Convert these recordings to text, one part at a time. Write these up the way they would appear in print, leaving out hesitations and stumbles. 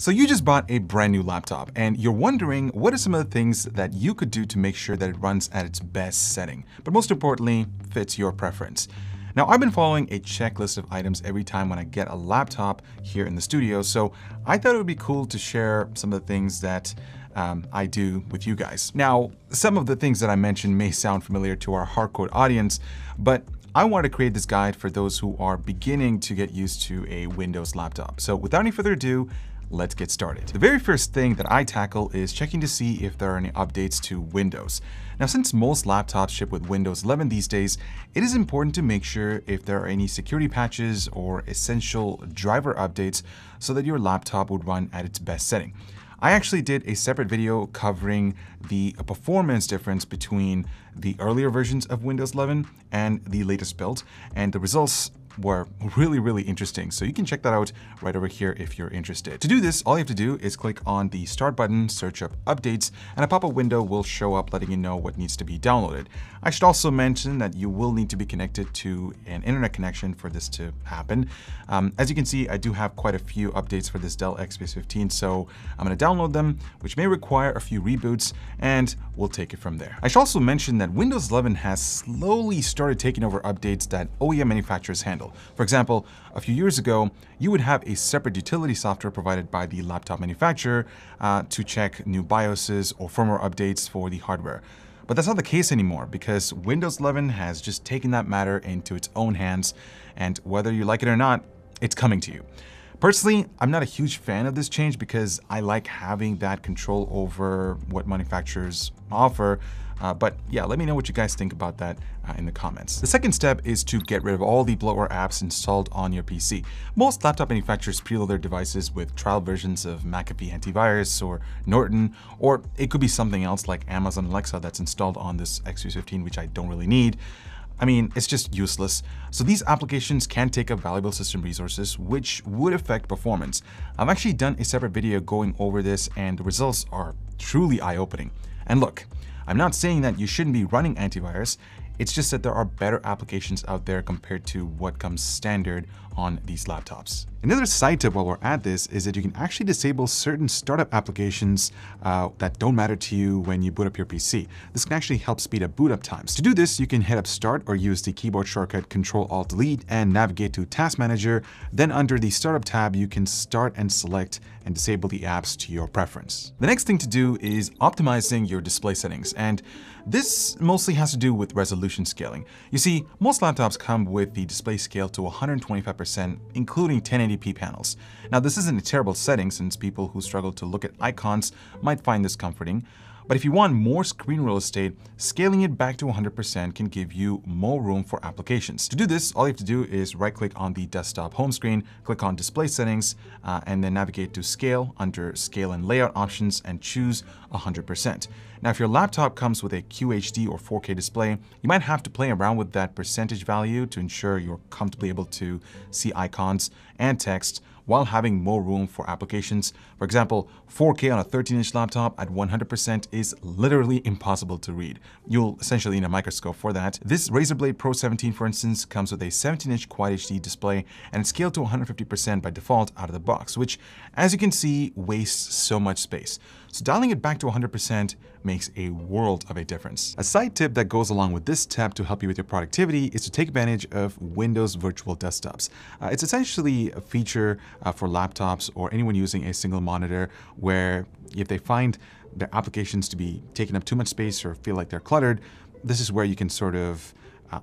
So you just bought a brand new laptop and you're wondering what are some of the things that you could do to make sure that it runs at its best setting, but most importantly, fits your preference. Now, I've been following a checklist of items every time when I get a laptop here in the studio, so I thought it would be cool to share some of the things that I do with you guys. Now, some of the things that I mentioned may sound familiar to our hardcore audience, but I want to create this guide for those who are beginning to get used to a Windows laptop. So without any further ado, let's get started. The very first thing that I tackle is checking to see if there are any updates to Windows. Now, since most laptops ship with Windows 11 these days, it is important to make sure if there are any security patches or essential driver updates so that your laptop would run at its best setting. I actually did a separate video covering the performance difference between the earlier versions of Windows 11 and the latest build, and the results were really interesting. So you can check that out right over here if you're interested. To do this, all you have to do is click on the Start button, search up Updates, and a pop-up window will show up letting you know what needs to be downloaded. I should also mention that you will need to be connected to an internet connection for this to happen. As you can see, I do have quite a few updates for this Dell XPS 15, so I'm going to download them, which may require a few reboots, and we'll take it from there. I should also mention that Windows 11 has slowly started taking over updates that OEM manufacturers handle. For example, a few years ago, you would have a separate utility software provided by the laptop manufacturer to check new BIOSes or firmware updates for the hardware. But that's not the case anymore because Windows 11 has just taken that matter into its own hands, and whether you like it or not, it's coming to you. Personally, I'm not a huge fan of this change because I like having that control over what manufacturers offer. But yeah, let me know what you guys think about that in the comments. The second step is to get rid of all the bloatware apps installed on your PC. Most laptop manufacturers preload their devices with trial versions of McAfee Antivirus or Norton, or it could be something else like Amazon Alexa that's installed on this XPS 15, which I don't really need. I mean, it's just useless. So these applications can take up valuable system resources, which would affect performance. I've actually done a separate video going over this, and the results are truly eye-opening. And look, I'm not saying that you shouldn't be running antivirus. It's just that there are better applications out there compared to what comes standard on these laptops. Another side tip while we're at this is that you can actually disable certain startup applications that don't matter to you when you boot up your PC. This can actually help speed up boot up times. To do this, you can hit up Start or use the keyboard shortcut Ctrl-Alt-Delete and navigate to Task Manager. Then under the Startup tab, you can start and select and disable the apps to your preference. The next thing to do is optimizing your display settings, and this mostly has to do with resolution scaling. You see, most laptops come with the display scale to 125%, including 1080p panels. Now, this isn't a terrible setting since people who struggle to look at icons might find this comforting. But if you want more screen real estate, scaling it back to 100% can give you more room for applications. To do this, all you have to do is right-click on the desktop home screen, click on Display Settings, and then navigate to Scale under Scale and Layout options and choose 100%. Now, if your laptop comes with a QHD or 4K display, you might have to play around with that percentage value to ensure you're comfortably able to see icons and text while having more room for applications. For example, 4K on a 13-inch laptop at 100% is literally impossible to read. You'll essentially need a microscope for that. This Razer Blade Pro 17, for instance, comes with a 17-inch Quad HD display and it's scaled to 150% by default out of the box, which, as you can see, wastes so much space. So dialing it back to 100% makes a world of a difference. A side tip that goes along with this step to help you with your productivity is to take advantage of Windows Virtual Desktops. It's essentially a feature for laptops or anyone using a single monitor where if they find their applications to be taking up too much space or feel like they're cluttered, this is where you can sort of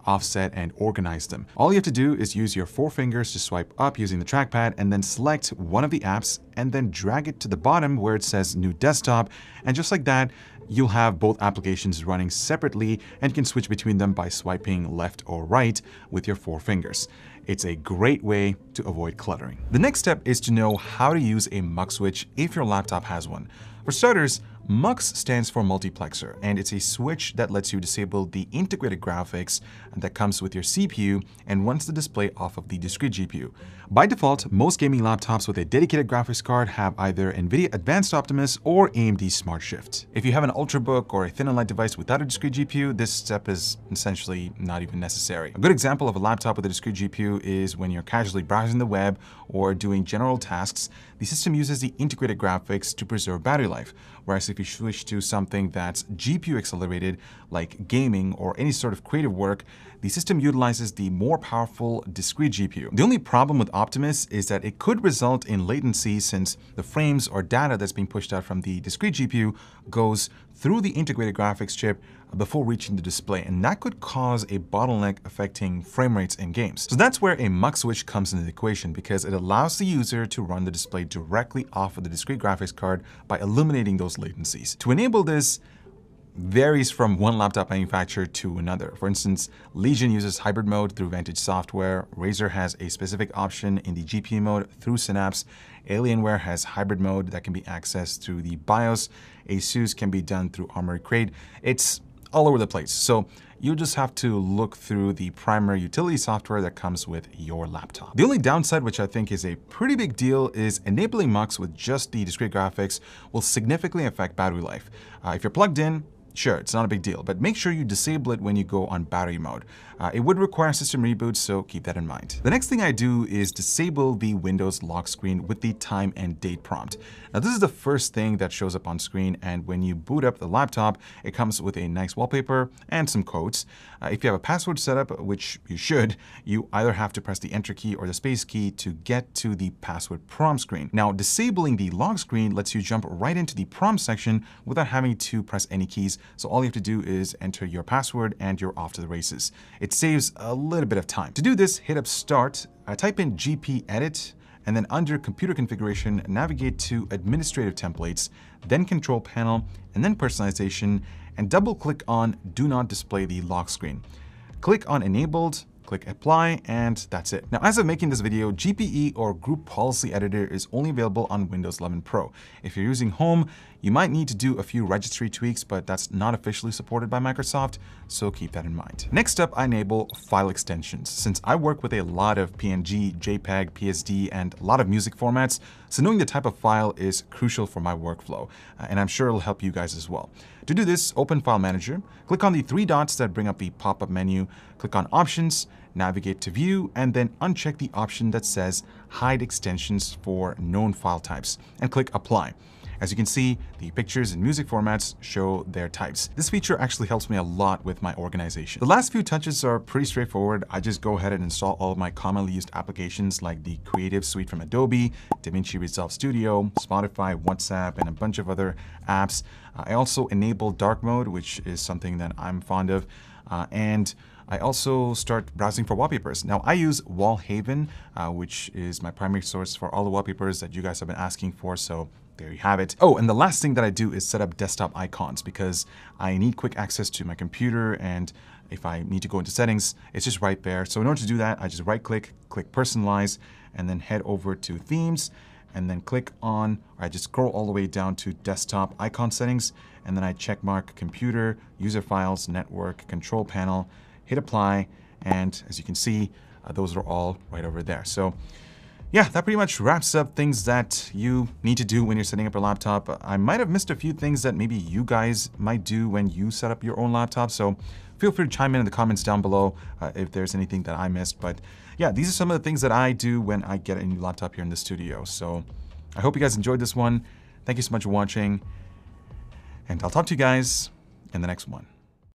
offset and organize them. All you have to do is use your 4 fingers to swipe up using the trackpad and then select one of the apps and then drag it to the bottom where it says New Desktop. And just like that, you'll have both applications running separately and you can switch between them by swiping left or right with your 4 fingers. It's a great way to avoid cluttering. The next step is to know how to use a MUX switch if your laptop has one. For starters, MUX stands for multiplexer, and it's a switch that lets you disable the integrated graphics that comes with your CPU and runs the display off of the discrete GPU. By default, most gaming laptops with a dedicated graphics card have either NVIDIA Advanced Optimus or AMD Smart Shift. If you have an Ultrabook or a thin and light device without a discrete GPU, this step is essentially not even necessary. A good example of a laptop with a discrete GPU do is when you're casually browsing the web or doing general tasks, the system uses the integrated graphics to preserve battery life. Whereas if you switch to something that's GPU accelerated, like gaming or any sort of creative work, the system utilizes the more powerful discrete GPU. The only problem with Optimus is that it could result in latency since the frames or data that's being pushed out from the discrete GPU goes through the integrated graphics chip before reaching the display, and that could cause a bottleneck affecting frame rates in games. So that's where a mux switch comes into the equation, because it allows the user to run the display directly off of the discrete graphics card by eliminating those latencies. To enable this varies from one laptop manufacturer to another. For instance, Legion uses hybrid mode through Vantage Software. Razer has a specific option in the GPU mode through Synapse. Alienware has hybrid mode that can be accessed through the BIOS. ASUS can be done through Armoury Crate. It's all over the place. So you just have to look through the primary utility software that comes with your laptop. The only downside, which I think is a pretty big deal, is enabling mux with just the discrete graphics will significantly affect battery life. If you're plugged in, sure, it's not a big deal, but make sure you disable it when you go on battery mode. It would require system reboot, so keep that in mind. The next thing I do is disable the Windows lock screen with the time and date prompt. Now, this is the first thing that shows up on screen, and when you boot up the laptop, it comes with a nice wallpaper and some codes. If you have a password setup, which you should, you either have to press the Enter key or the Space key to get to the password prompt screen. Now, disabling the lock screen lets you jump right into the prompt section without having to press any keys. So all you have to do is enter your password and you're off to the races. It saves a little bit of time. To do this, hit up Start, type in GP Edit, and then under Computer Configuration, navigate to Administrative Templates, then Control Panel, and then Personalization, and double-click on Do Not Display the Lock Screen. Click on Enabled, click Apply, and that's it. Now, as of making this video, GPE or Group Policy Editor is only available on Windows 11 Pro. If you're using Home, you might need to do a few registry tweaks, but that's not officially supported by Microsoft, so keep that in mind. Next up, I enable file extensions. Since I work with a lot of PNG, JPEG, PSD, and a lot of music formats, so knowing the type of file is crucial for my workflow, and I'm sure it'll help you guys as well. To do this, open File Manager, click on the three dots that bring up the pop-up menu, click on Options, navigate to View, and then uncheck the option that says Hide Extensions for known file types, and click Apply. As you can see, the pictures and music formats show their types. This feature actually helps me a lot with my organization. The last few touches are pretty straightforward. I just go ahead and install all of my commonly used applications like the Creative Suite from Adobe, DaVinci Resolve Studio, Spotify, WhatsApp, and a bunch of other apps. I also enable dark mode, which is something that I'm fond of, and I also start browsing for wallpapers. Now, I use Wallhaven, which is my primary source for all the wallpapers that you guys have been asking for, so there you have it. Oh, and the last thing that I do is set up desktop icons because I need quick access to my computer, and if I need to go into settings, it's just right there. So in order to do that, I just right-click, click Personalize, and then head over to Themes, and then click on, or I just scroll all the way down to Desktop Icon Settings, and then I check mark Computer, User Files, Network, Control Panel, hit Apply, and as you can see, those are all right over there. So yeah, that pretty much wraps up things that you need to do when you're setting up your laptop. I might have missed a few things that maybe you guys might do when you set up your own laptop, so feel free to chime in the comments down below if there's anything that I missed. But yeah, these are some of the things that I do when I get a new laptop here in the studio. So I hope you guys enjoyed this one. Thank you so much for watching, and I'll talk to you guys in the next one.